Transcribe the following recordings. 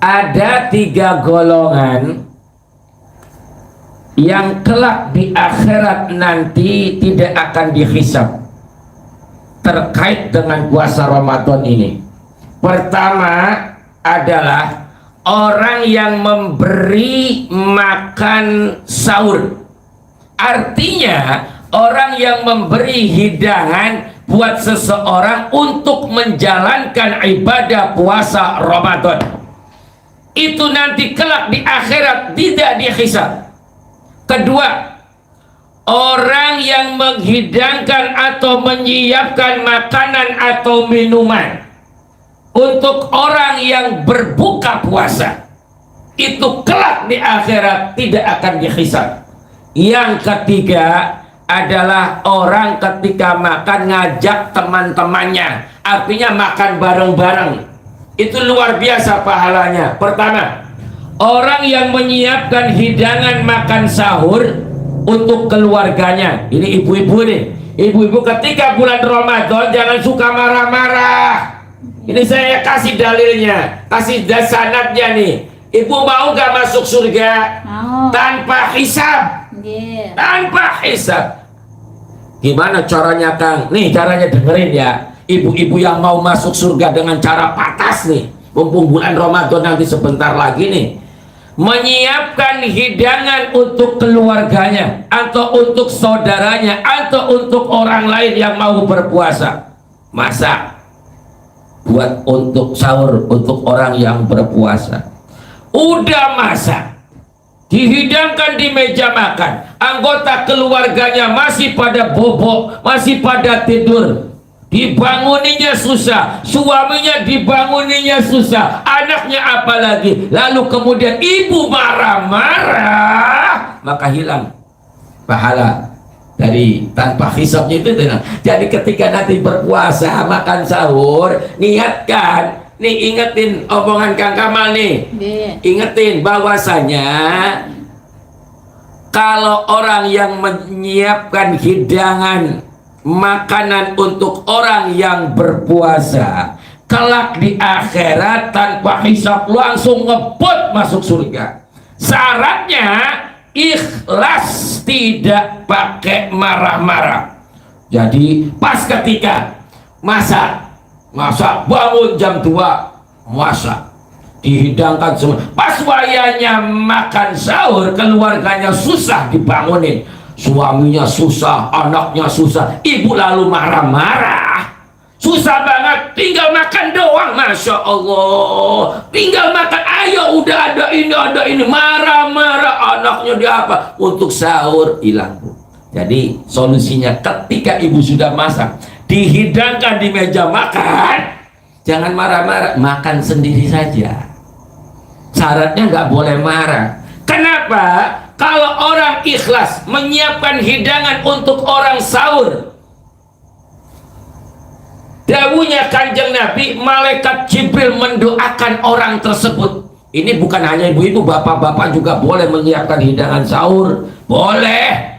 ada 3 golongan yang kelak di akhirat nanti tidak akan dihisab terkait dengan puasa Ramadan ini. Pertama adalah orang yang memberi makan sahur. Artinya orang yang memberi hidangan buat seseorang untuk menjalankan ibadah puasa Ramadan. Itu nanti kelak di akhirat tidak dihisab. Kedua, orang yang menghidangkan atau menyiapkan makanan atau minuman untuk orang yang berbuka puasa, itu kelak di akhirat tidak akan dihisab. Yang ketiga adalah orang ketika makan ngajak teman-temannya, artinya makan bareng-bareng. Itu luar biasa pahalanya. Pertama, orang yang menyiapkan hidangan makan sahur untuk keluarganya. Ini ibu-ibu nih. Ibu-ibu ketika bulan Ramadan jangan suka marah-marah. Ini saya kasih dalilnya, kasih sanadnya nih. Ibu mau gak masuk surga? Mau. Tanpa hisab. Yeah. Tanpa hisab. Gimana caranya, Kang? Nih caranya dengerin ya. Ibu-ibu yang mau masuk surga dengan cara patas nih. Mumpung bulan Ramadan nanti sebentar lagi nih. Menyiapkan hidangan untuk keluarganya atau untuk saudaranya atau untuk orang lain yang mau berpuasa. Masak buat untuk sahur untuk orang yang berpuasa. Udah masak, dihidangkan di meja makan, anggota keluarganya masih pada bobok, masih pada tidur. Dibanguninya susah, suaminya dibanguninya susah, anaknya apalagi. Lalu kemudian ibu marah-marah, maka hilang pahala dari tanpa hisabnya itu. Jadi ketika nanti berpuasa makan sahur, niatkan nih, ingetin omongan Kang Kamal nih, ingetin bahwasanya kalau orang yang menyiapkan hidangan makanan untuk orang yang berpuasa, kelak di akhirat tanpa hisab langsung ngebut masuk surga. Syaratnya ikhlas, tidak pakai marah-marah. Jadi pas ketika masak bangun jam 2 masak, dihidangkan semua, pas wayanya makan sahur keluarganya susah dibangunin, suaminya susah, anaknya susah, ibu lalu marah-marah, susah banget, tinggal makan doang, Masya Allah, tinggal makan, ayo udah ada ini, marah-marah, anaknya dia apa, untuk sahur hilang, Bu. Jadi solusinya ketika ibu sudah masak, dihidangkan di meja makan, jangan marah-marah, makan sendiri saja. Syaratnya nggak boleh marah. Kenapa? Kalau orang ikhlas menyiapkan hidangan untuk orang sahur, dawuhnya Kanjeng Nabi, malaikat Jibril mendoakan orang tersebut. Ini bukan hanya ibu-ibu, bapak-bapak juga boleh menyiapkan hidangan sahur, boleh.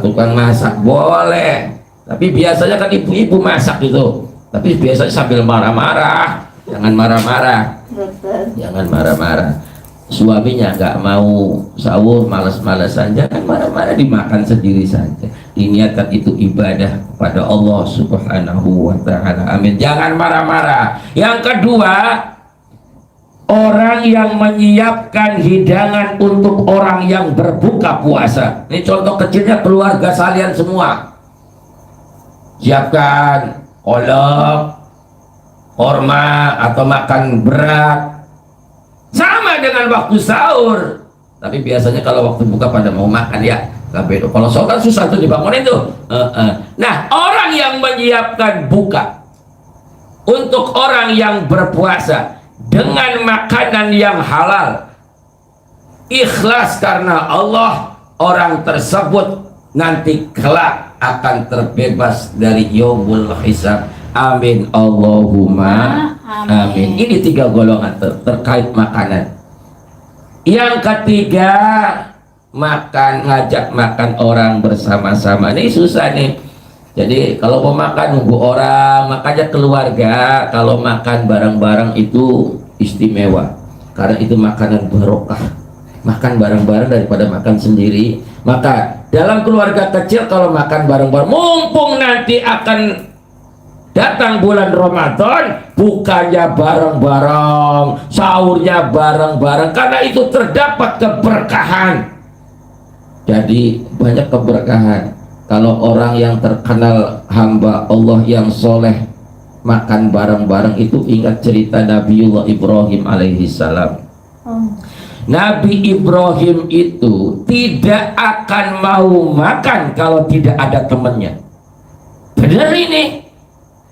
Tukang masak boleh. Tapi biasanya kan ibu-ibu masak gitu. Tapi biasanya sambil marah-marah. Jangan marah-marah. Jangan marah-marah. Suaminya nggak mau sahur, malas-malasan, jangan marah-marah, dimakan sendiri saja. Diniatkan itu ibadah kepada Allah Subhanahu wa ta'ala. Amin. Jangan marah-marah. Yang kedua, orang yang menyiapkan hidangan untuk orang yang berbuka puasa. Ini contoh kecilnya keluarga sekalian semua. Siapkan kolak, korma atau makan berat. Sama dengan waktu sahur. Tapi biasanya kalau waktu buka pada mau makan ya. Kalau sahur kan susah tuh dibangunin tuh. Nah, orang yang menyiapkan buka untuk orang yang berpuasa dengan makanan yang halal, ikhlas karena Allah, orang tersebut nanti kelak akan terbebas dari yaumul hisab. Amin Allahumma amin. Ini 3 golongan terkait makanan. Yang ketiga, ngajak makan orang bersama-sama. Ini susah nih. Jadi kalau mau makan nunggu orang, makanya keluarga kalau makan bareng-bareng itu istimewa. karena itu makanan barokah, makan bareng-bareng daripada makan sendiri. Maka dalam keluarga kecil kalau makan bareng-bareng, mumpung nanti akan datang bulan Ramadan, bukanya bareng-bareng, sahurnya bareng-bareng, karena itu terdapat keberkahan. Jadi banyak keberkahan kalau orang yang terkenal hamba Allah yang soleh makan bareng-bareng. Itu ingat cerita Nabiullah Ibrahim alaihi salam. Nabi Ibrahim itu tidak akan mau makan kalau tidak ada temannya. Benar ini.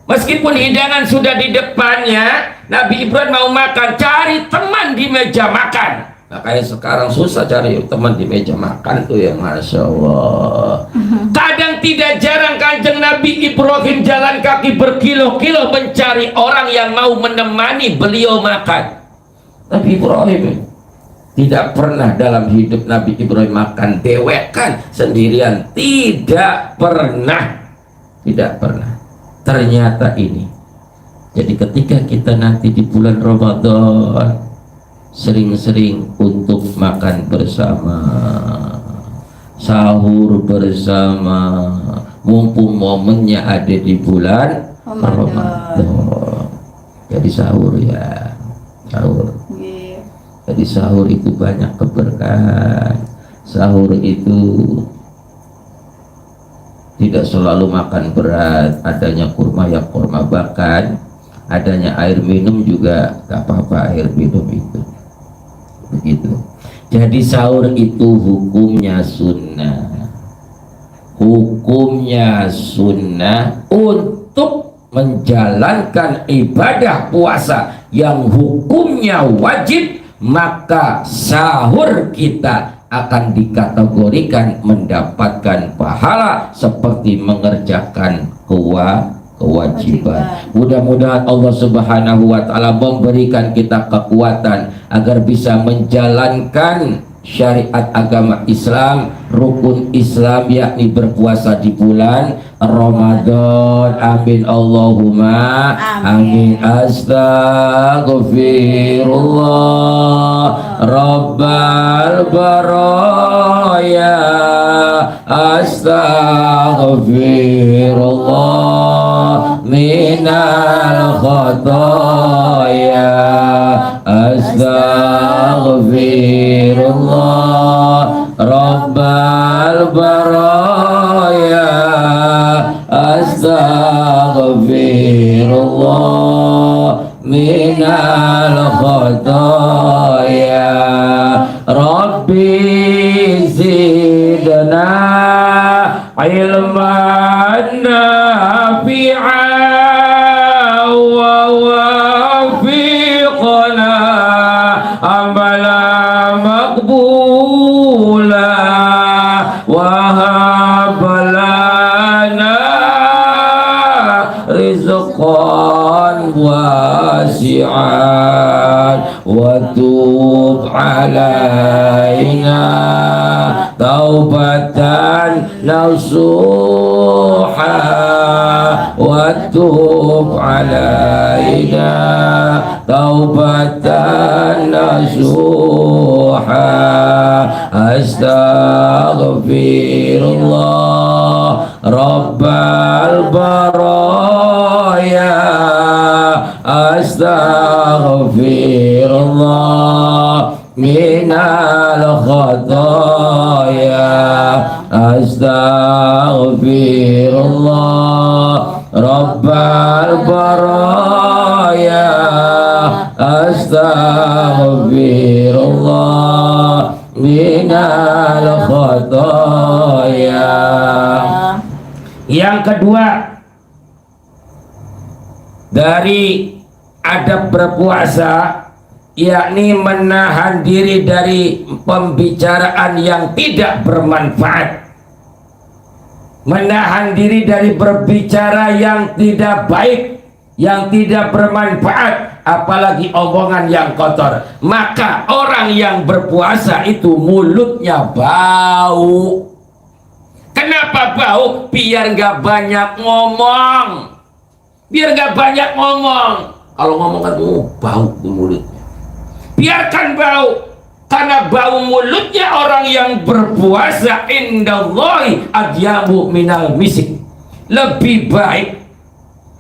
Meskipun hidangan sudah di depannya, Nabi Ibrahim mau makan, cari teman di meja makan. Makanya sekarang susah cari teman di meja makan tuh ya, Masya Allah. Kadang tidak jarang Kanjeng Nabi Ibrahim jalan kaki berkilo-kilo mencari orang yang mau menemani beliau makan. Nabi Ibrahim tidak pernah dalam hidup Nabi Ibrahim makan dewekan sendirian, tidak pernah, tidak pernah. Ternyata ini. Jadi ketika kita nanti di bulan Ramadan sering-sering untuk makan bersama, sahur bersama, mumpung momennya ada di bulan Ramadan. Jadi sahur ya, sahur. Jadi sahur itu banyak keberkahan. Sahur itu tidak selalu makan berat, adanya kurma ya kurma bahkan, adanya air minum juga gak apa-apa, air minum itu begitu. Jadi sahur itu hukumnya sunnah, hukumnya sunnah untuk menjalankan ibadah puasa yang hukumnya wajib. Maka sahur kita akan dikategorikan mendapatkan pahala seperti mengerjakan kewajiban. Mudah-mudahan Allah Subhanahu wa Ta'ala memberikan kita kekuatan agar bisa menjalankan syariat agama Islam, rukun Islam, yakni berpuasa di bulan Ramadan. Amin Allahumma amin. Astaghfirullah Rabbal baraya, astaghfirullah minal khataya, astaghfirullah Rabbal baraya, astaghfirullah minal khataya. Rabbi zidna ilman nafi'an wa wafiqna amalan maqbula wa hab lana rizqan wasi'an wa tub alaina taubatan nasuha wa tub alaina taubatan nasuha. Astaghfirullah Rabbal baraya, astaghfirullah minal khataya, astaghfirullah Rabbal baraya, astaghfirullah minal khataya. Yang kedua dari adab berpuasa, yakni menahan diri dari pembicaraan yang tidak bermanfaat, menahan diri dari berbicara yang tidak baik, yang tidak bermanfaat, apalagi omongan yang kotor. Maka orang yang berpuasa itu mulutnya bau. Kenapa bau? Biar nggak banyak ngomong, biar nggak banyak ngomong. Kalau ngomong kan bau mulutnya. biarkan bau, karena bau mulutnya orang yang berpuasa indallahi adyabu minal misik, lebih baik,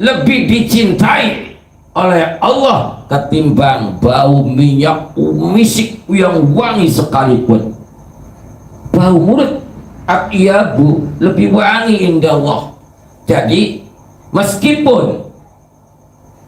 lebih dicintai oleh Allah ketimbang bau minyak misik yang wangi sekalipun. Bau mulut atyabu lebih wangi indallah. Jadi meskipun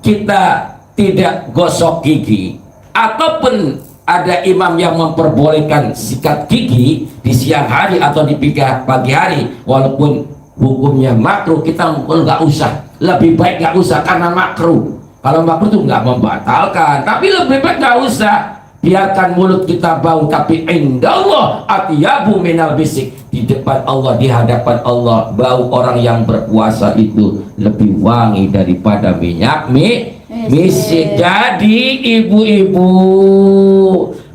kita tidak gosok gigi, ataupun ada imam yang memperbolehkan sikat gigi di siang hari atau di pagi hari, walaupun hukumnya makruh, kita nggak usah, lebih baik nggak usah karena makruh. Kalau makruh itu nggak membatalkan, tapi lebih baik nggak usah, biarkan mulut kita bau, tapi indallah atyabu minal bisik, di depan Allah, di hadapan Allah, bau orang yang berpuasa itu lebih wangi daripada minyak misik. Jadi ibu-ibu,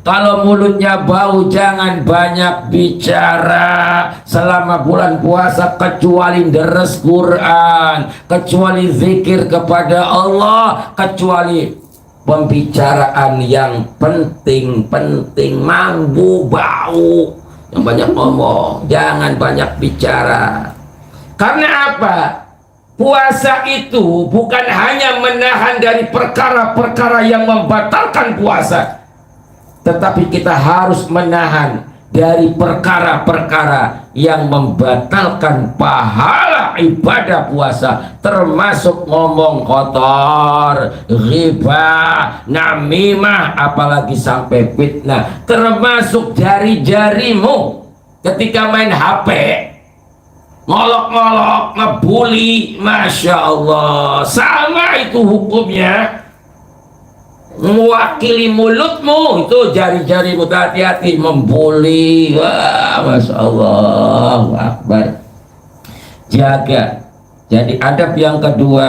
kalau mulutnya bau jangan banyak bicara selama bulan puasa, kecuali deres Quran, kecuali zikir kepada Allah, kecuali pembicaraan yang penting-penting. Mambu bau, yang banyak ngomong, jangan banyak bicara. Karena apa? Puasa itu bukan hanya menahan dari perkara-perkara yang membatalkan puasa, tetapi kita harus menahan dari perkara-perkara yang membatalkan pahala ibadah puasa, termasuk ngomong kotor, ghibah, namimah, apalagi sampai fitnah, termasuk jari-jarimu ketika main HP, ngolok-ngolok, ngebully, Masya Allah, sama itu hukumnya. Mewakili mulutmu itu jari-jarimu, hati-hati membuli. Wah, Masya Allah, Akbar. Jaga. Jadi adab yang kedua,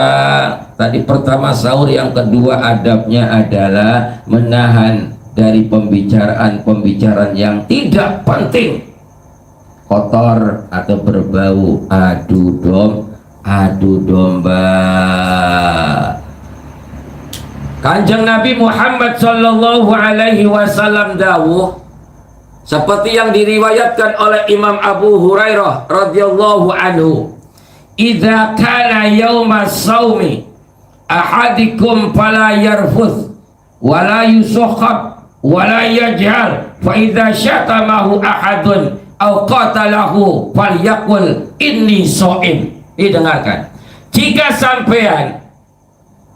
tadi pertama sahur, yang kedua adabnya adalah menahan dari pembicaraan-pembicaraan yang tidak penting, kotor atau berbau, adu domba. Kanjeng Nabi Muhammad sallallahu alaihi wasallam dawuh, seperti yang diriwayatkan oleh Imam Abu Hurairah radhiyallahu anhu, "Idza kana yaumas shaumi ahadikum fala yarfuth wa la yusakhab wa la yajhal, fa idza syatamahu ahadun aw qatalahu falyaqul inni shaim." Didengarkan, jika sampean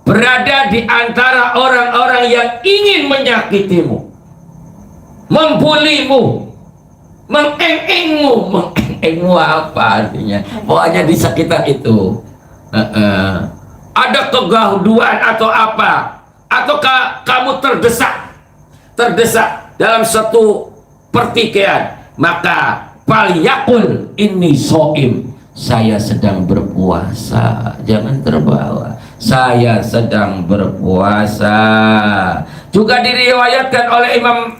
berada di antara orang-orang yang ingin menyakitimu, membulimu, mengengengmu apa artinya? Pokoknya di sekitar itu ada kegaduhan atau apa, ataukah kamu terdesak dalam satu pertikaian, maka falyaqul inni shaim, saya sedang berpuasa. Jangan terbawa, saya sedang berpuasa. Juga diriwayatkan oleh Imam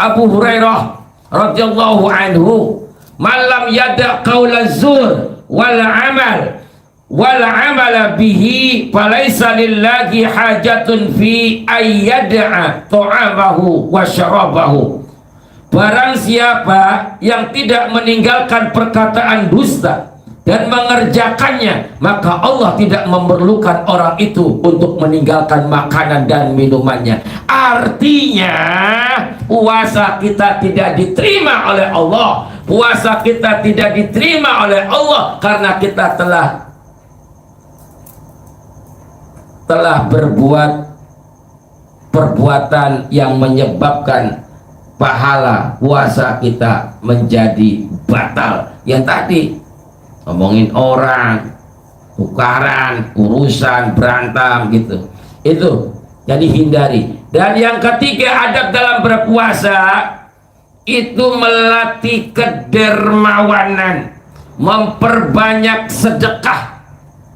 Abu Hurairah radhiyallahu anhu, "Malam yada qaula zur wal amala bihi falaisa lillahi hajatun fi ayyad'a ta'amahu wa syarabahu." Barang siapa yang tidak meninggalkan perkataan dusta dan mengerjakannya, maka Allah tidak memerlukan orang itu untuk meninggalkan makanan dan minumannya. Artinya puasa kita tidak diterima oleh Allah. Puasa kita tidak diterima oleh Allah karena kita telah berbuat perbuatan yang menyebabkan pahala puasa kita menjadi batal. Yang tadi ngomongin orang, tukaran, urusan, berantem gitu, itu jadi hindari. Dan yang ketiga adab dalam berpuasa itu melatih kedermawanan, memperbanyak sedekah.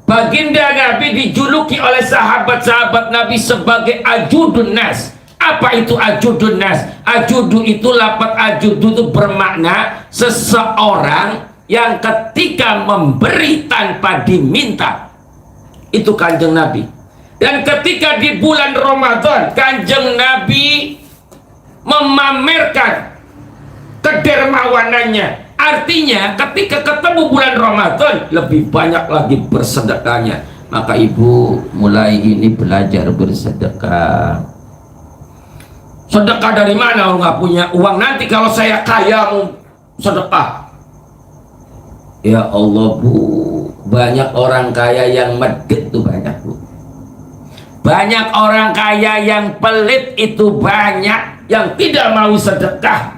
Baginda Nabi dijuluki oleh sahabat-sahabat Nabi sebagai ajudun nas. Apa itu ajudun nas? Ajudu itu, lafaz ajudu itu bermakna seseorang yang ketika memberi tanpa diminta. Itu Kanjeng Nabi. Dan ketika di bulan Ramadan, Kanjeng Nabi memamerkan kedermawanannya. Artinya ketika ketemu bulan Ramadan lebih banyak lagi bersedekahnya. Maka ibu mulai ini belajar bersedekah. Sedekah dari mana? Oh, nggak punya uang. Nanti kalau saya kaya mau sedekah. Ya Allah bu, banyak orang kaya yang medit tuh banyak bu. Banyak orang kaya yang pelit itu banyak, yang tidak mau sedekah.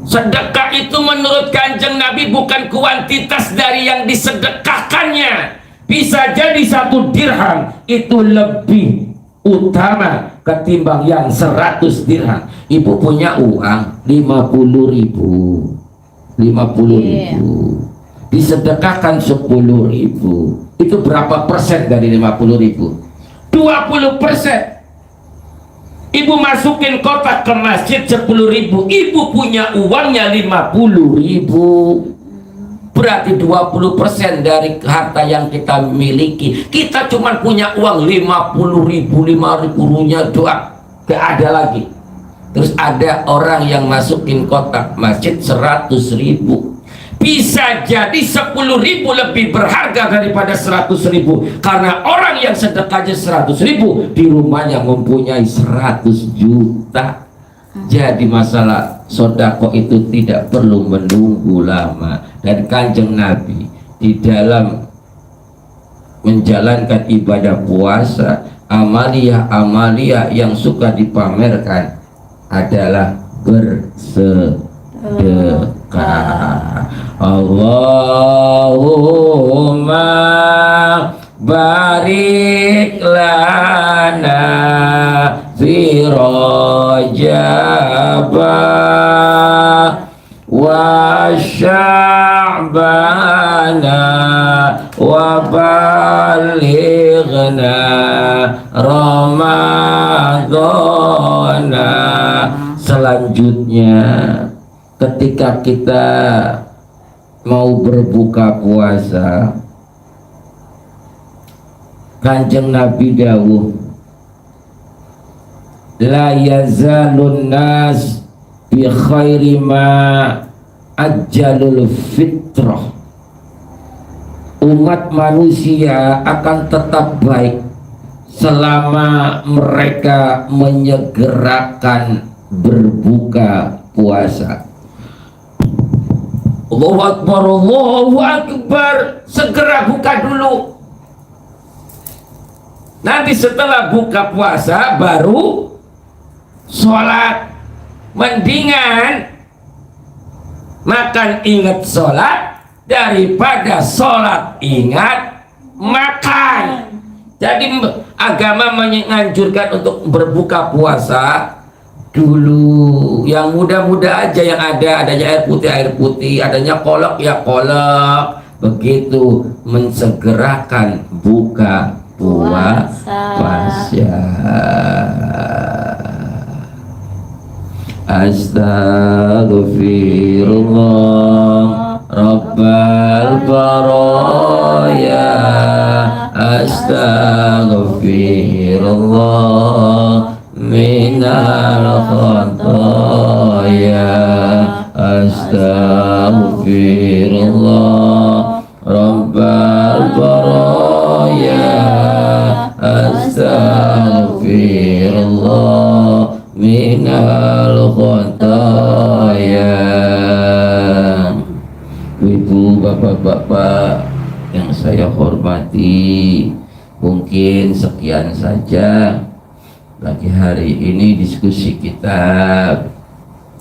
Sedekah itu menurut Kanjeng Nabi bukan kuantitas dari yang disedekahkannya. Bisa jadi 1 dirham itu lebih utama ketimbang yang 100 dirham. Ibu punya uang 50.000, 50.000, disedekahkan 10.000. Itu berapa persen dari 50.000? 20%. Ibu masukin kotak ke masjid 10.000, ibu punya uangnya 50.000. Berarti 20% dari harta yang kita miliki. Kita cuma punya uang 50.000, 5.000 doang, gak ada lagi. Terus ada orang yang masukin kotak masjid 100.000. Bisa jadi 10.000 lebih berharga daripada 100.000, karena orang yang sedekahnya 100.000 di rumahnya mempunyai 100 juta. Jadi masalah sodako itu tidak perlu menunggu lama. Dan Kanjeng Nabi di dalam menjalankan ibadah puasa, amalia yang suka dipamerkan adalah bersedekah. Allahumma barik lana fi Rajab wa Sya'bana wa balighna Ramadhana. Selanjutnya ketika kita mau berbuka puasa, Kanjeng Nabi dawuh, la yazalun nas bi khairi ma ajjalul fitrah. Umat manusia akan tetap baik selama mereka menyegerakan berbuka puasa. Allahu Akbar, Allahu Akbar. Segera buka dulu. Nanti setelah buka puasa baru sholat. Mendingan makan ingat sholat daripada sholat ingat makan. Jadi agama menganjurkan untuk berbuka puasa dulu. Yang muda-muda aja yang adanya air putih, adanya kolak ya kolak. Begitu mensegerakan buka puasa. Astaghfirullah Rabbal baraya, astaghfirullah minal khataya, astaghfirullah Rabbal baraya, astaghfirullah minal khataya. Ibu, bapak-bapak yang saya hormati, mungkin sekian saja lagi hari ini diskusi kita,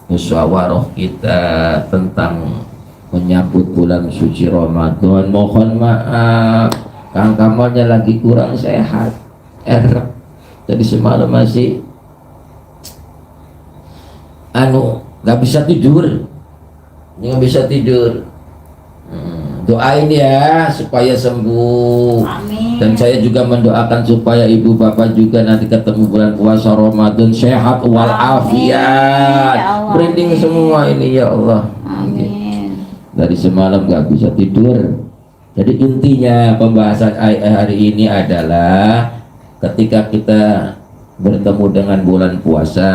musyawarah kita tentang menyambut bulan suci Ramadan. Mohon maaf, Kang Kamalnya lagi kurang sehat, jadi semalam masih nggak bisa tidur, doain ya supaya sembuh. Amin. Dan saya juga mendoakan supaya ibu bapak juga nanti ketemu bulan puasa Ramadan sehat walafiat. Merinding semua ini ya Allah. Amin. Dari semalam nggak bisa tidur. Jadi intinya pembahasan hari ini adalah ketika kita bertemu dengan bulan puasa,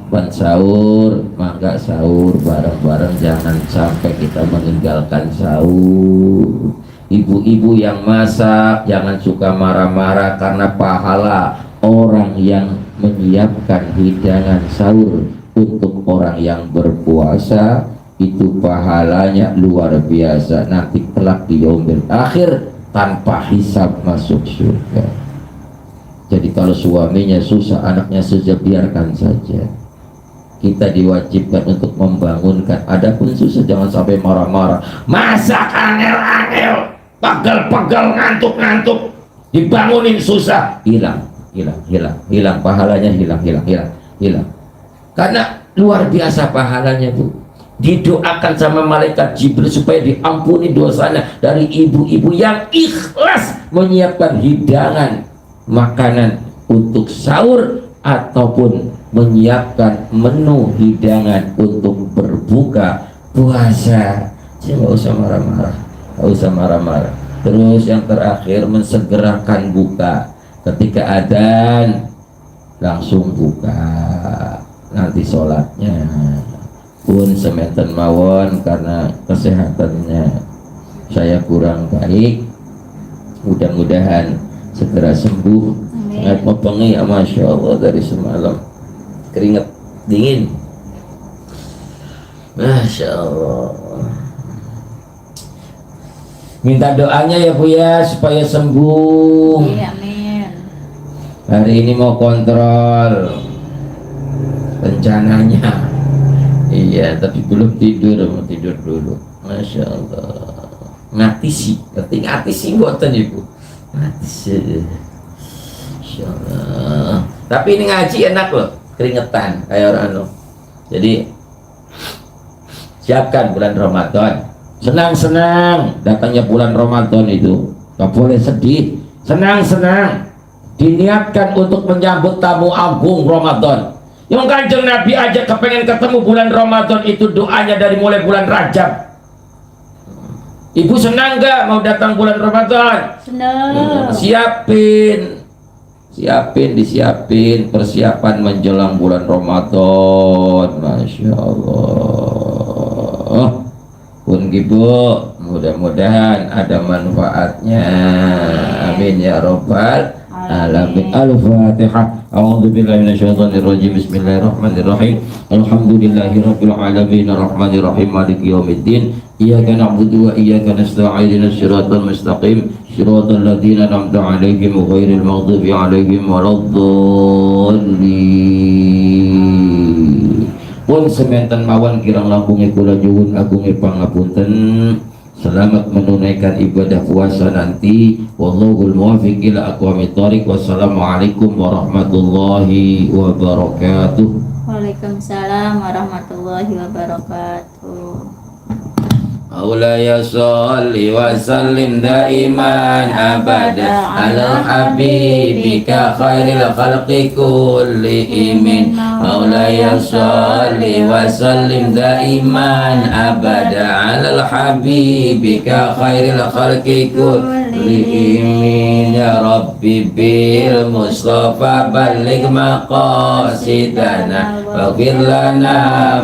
ban sahur, maka sahur bareng-bareng, jangan sampai kita meninggalkan sahur. Ibu-ibu yang masak jangan suka marah-marah, karena pahala orang yang menyiapkan hidangan sahur untuk orang yang berpuasa itu pahalanya luar biasa, nanti kelak di yaumil akhir tanpa hisab masuk surga. Jadi kalau suaminya susah, anaknya saja, biarkan saja. Kita diwajibkan untuk membangunkan. Adapun susah jangan sampai marah-marah. Masak angel-angel, pegel-pegel, ngantuk-ngantuk, dibangunin susah, hilang pahalanya, hilang. Karena luar biasa pahalanya, Bu. Didoakan sama malaikat Jibril supaya diampuni dosanya dari ibu-ibu yang ikhlas menyiapkan hidangan makanan untuk sahur ataupun menyiapkan menu hidangan untuk berbuka puasa. Saya nggak usah marah-marah, Terus yang terakhir, mensegerakan buka. Ketika adzan langsung buka, nanti sholatnya pun sementen mawon, karena kesehatannya saya kurang baik. Mudah-mudahan segera sembuh. Sangat mempengi, ya, Masya Allah, dari semalam keringat dingin, Masya Allah. Minta doanya ya Bu ya, supaya sembuh. Amin. Hari ini mau kontrol rencananya. Iya, tapi belum tidur, mau tidur dulu. Masya Allah. Ngatisi, ngatisi buatan Ibu. Ngatisi. Masya Allah. Tapi ini ngaji enak loh, keringetan kayak orang anu. Jadi siapkan bulan Ramadan. Senang-senang datangnya bulan Ramadan itu. Gak boleh sedih. Senang-senang. Diniatkan untuk menyambut tamu agung Ramadan. Yang Kanjeng Nabi aja kepengen ketemu bulan Ramadan itu doanya dari mulai bulan Rajab. Ibu senang gak mau datang bulan Ramadan? Senang. Disiapin persiapan menjelang bulan Ramadan. Masya Allah. Pun gitu, mudah-mudahan ada manfaatnya. Amin ya Rabbal alamin. Al-Fatihah. A'udzubillahi minasyaitonirrajim. Bismillahirrahmanirrahim. Alhamdulillahirabbil alamin arrahmanirrahim maliki yaumiddin. Iyyaka na'budu wa iyyaka nasta'in. Ihdinas siratal mustaqim. Siratal ladzina an'amta 'alaihim ghairil maghdubi 'alaihim waladdallin. Pun sementen mawon kirang langkunge kula nyuwun agunge pangapunten. Selamat menunaikan ibadah puasa nanti. Wallahul muwaffiq ila aqwamit thoriq. Wassalamualaikum warahmatullahi wabarakatuh. Waalaikumsalam warahmatullahi wabarakatuh. Maulaya sholli wa sallim daiman abada ala habibika khairil khalqi kullihim. Maulaya sholli wa sallim daiman abada ala habibika khairil khalqi kullihim. Ya Rabbi bil Mustafa balligh maqasidana waghfir lana